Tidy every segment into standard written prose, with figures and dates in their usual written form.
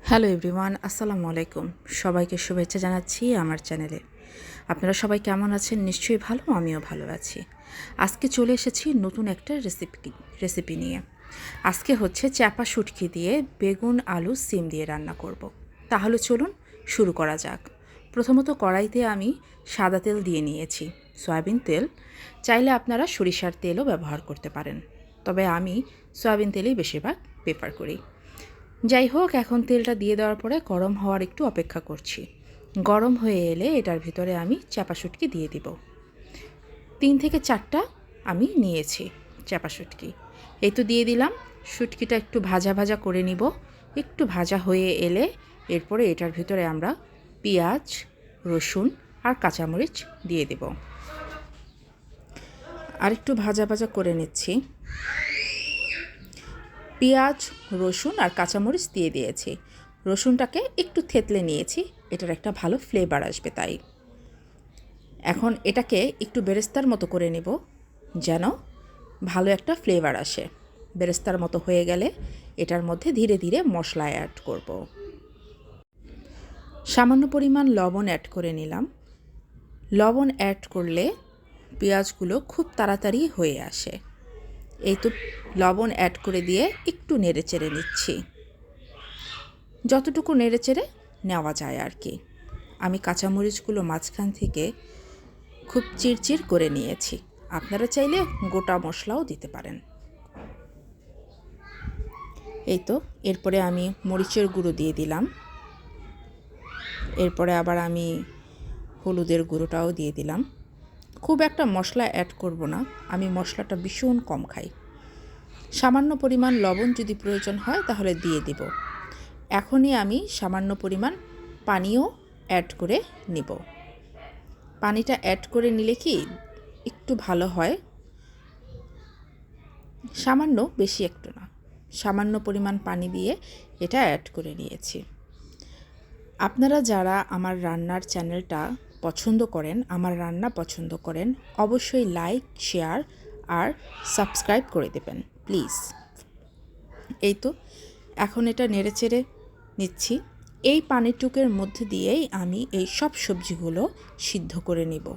Hello everyone, আসসালামু আলাইকুম। সবাইকে শুভেচ্ছা জানাচ্ছি আমার চ্যানেলে। আপনারা সবাই কেমন আছেন? নিশ্চয়ই ভালো, আমিও ভালো আছি। আজকে চলে এসেছি নতুন একটা রেসিপি নিয়ে। আজকে হচ্ছে চাপা শুটকি দিয়ে বেগুন, আলু, সিম দিয়ে রান্না করব। তাহলে চলুন শুরু করা যাক। প্রথমত কড়াইতে আমি সাদা তেল দিয়ে নিয়েছি, সয়াবিন তেল। চাইলে আপনারা সরিষার তেলও ব্যবহার করতে পারেন, তবে আমি সয়াবিন তেলেই বেশিরভাগ প্রেফার করি। যাই হোক, এখন তেলটা দিয়ে দেওয়ার পরে গরম হওয়ার একটু অপেক্ষা করছি। গরম হয়ে এলে এটার ভিতরে আমি চাপা শুটকি দিয়ে দিব। 3 থেকে 4টা আমি নিয়েছি চাপা শুটকি। এই তো দিয়ে দিলাম। শুটকিটা একটু ভাজা ভাজা করে নিব। একটু ভাজা হয়ে এলে এরপরে এটার ভিতরে আমরা পেঁয়াজ, রসুন আর কাঁচামরিচ দিয়ে দেব। আর একটু ভাজা ভাজা করে নিচ্ছি। পেঁয়াজ, রসুন আর কাঁচামরিচ দিয়ে দিয়েছি। রসুনটাকে একটু থেতলে নিয়েছি, এটার একটা ভালো ফ্লেভার আসবে তাই। এখন এটাকে একটু বেরেস্তার মতো করে নেব, যেন ভালো একটা ফ্লেভার আসে। বেরেস্তার মতো হয়ে গেলে এটার মধ্যে ধীরে ধীরে মশলা অ্যাড করব। সামান্য পরিমাণ লবণ অ্যাড করে নিলাম। লবণ অ্যাড করলে পেঁয়াজগুলো খুব তাড়াতাড়ি হয়ে আসে। এই তো লবণ অ্যাড করে দিয়ে একটু নেড়েচেড়ে নিচ্ছি, যতটুকু নেড়েচেড়ে নেওয়া যায় আর কি। আমি কাঁচামরিচগুলো মাঝখান থেকে খুব চিরচির করে নিয়েছি। আপনারা চাইলে গোটা মশলাও দিতে পারেন। এই তো এরপরে আমি মরিচের গুঁড়ো দিয়ে দিলাম। এরপরে আবার আমি হলুদের গুঁড়োটাও দিয়ে দিলাম। খুব একটা মশলা অ্যাড করব না, আমি মশলাটা ভীষণ কম খাই। সামান্য পরিমাণ লবণ যদি প্রয়োজন হয় তাহলে দিয়ে দিব। এখনই আমি সামান্য পরিমাণ পানিও অ্যাড করে নিব। পানিটা অ্যাড করে নিলে কি একটু ভালো হয়। সামান্য, বেশি একটু না, সামান্য পরিমাণ পানি দিয়ে এটা অ্যাড করে নিয়েছি। আপনারা যারা আমার রান্নার চ্যানেলটা পছন্দ করেন, আমার রান্না পছন্দ করেন, অবশ্যই লাইক, শেয়ার আর সাবস্ক্রাইব করে দেবেন প্লিজ। এই তো এখন এটা নেড়েচেড়ে নিচ্ছি। এই পানিটুকের মধ্যে দিয়েই আমি এই সব সবজিগুলো সিদ্ধ করে নেব।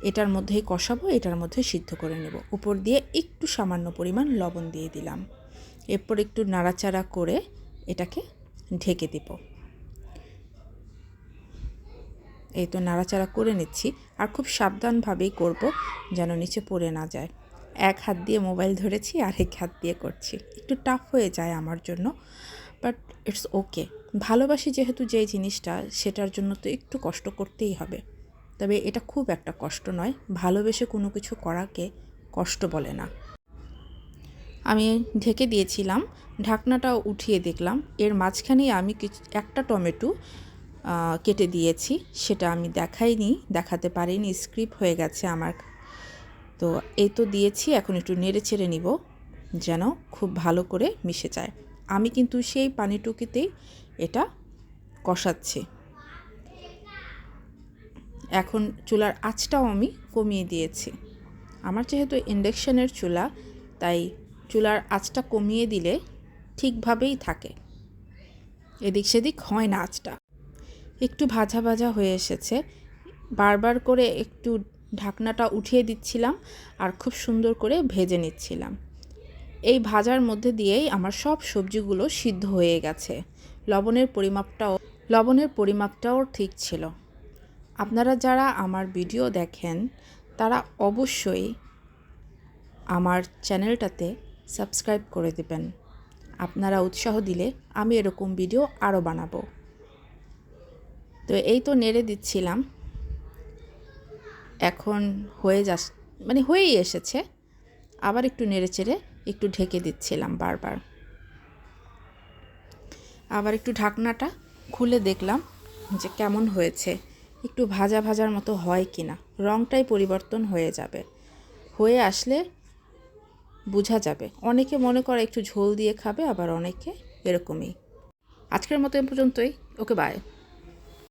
এটার মধ্যেই কষাবো, এটার মধ্যে সিদ্ধ করে নেব। উপর দিয়ে একটু সামান্য পরিমাণ লবণ দিয়ে দিলাম। এরপর একটু নাড়াচাড়া করে এটাকে ঢেকে দেব। এই তো নাড়াচাড়া করে নিচ্ছি, আর খুব সাবধানভাবেই করব যেন নিচে পড়ে না যায়। এক হাত দিয়ে মোবাইল ধরেছি, আরেক হাত দিয়ে করছি। একটু টাফ হয়ে যায় আমার জন্য, বাট ইটস ওকে। ভালোবাসি যেহেতু যেই জিনিসটা, সেটার জন্য তো একটু কষ্ট করতেই হবে। তবে এটা খুব একটা কষ্ট নয়, ভালোবেসে কোনো কিছু করাকে কষ্ট বলে না। আমি ঢেকে দিয়েছিলাম, ঢাকনাটাও উঠিয়ে দেখলাম এর মাঝখানেই আমি একটা টমেটো কেটে দিয়েছি। সেটা আমি দেখাতে পারিনি, স্কিপ হয়ে গেছে আমার। তো এই তো দিয়েছি। এখন একটু নেড়ে চেড়ে নিব যেন খুব ভালো করে মিশে যায়। আমি কিন্তু সেই পানিটুকুতেই এটা কষাচ্ছি। এখন চুলার আঁচটাও আমি কমিয়ে দিয়েছি। আমার যেহেতু ইন্ডাকশানের চুলা, তাই চুলার আঁচটা কমিয়ে দিলে ঠিকভাবেই থাকে, এদিক সেদিক হয় না আঁচটা। একটু ভাজা ভাজা হয়ে এসেছে, বারবার করে একটু ঢাকনাটা উঠিয়ে দিচ্ছিলাম আর খুব সুন্দর করে ভেজে নিচ্ছিলাম। এই ভাজার মধ্যে দিয়েই আমার সব সবজিগুলো সিদ্ধ হয়ে গেছে। লবণের পরিমাপটাও ঠিক ছিল। আপনারা যারা আমার ভিডিও দেখেন তারা অবশ্যই আমার চ্যানেলটাতে সাবস্ক্রাইব করে দেবেন। আপনারা উৎসাহ দিলে আমি এরকম ভিডিও আরও বানাবো। তো এই তো নেড়ে দিচ্ছিলাম। এখন হয়েই এসেছে। আবার একটু নেড়েচেড়ে একটু ঢেকে দিচ্ছিলাম বারবার। আবার একটু ঢাকনাটা খুলে দেখলাম যে কেমন হয়েছে, একটু ভাজা ভাজার মতো হয় কি না। রঙটাই পরিবর্তন হয়ে যাবে, হয়ে আসলে বোঝা যাবে। অনেকে মনে করে একটু ঝোল দিয়ে খাবে, আবার অনেকে এরকমই। আজকের মতো এ পর্যন্তই। ওকে, বাই।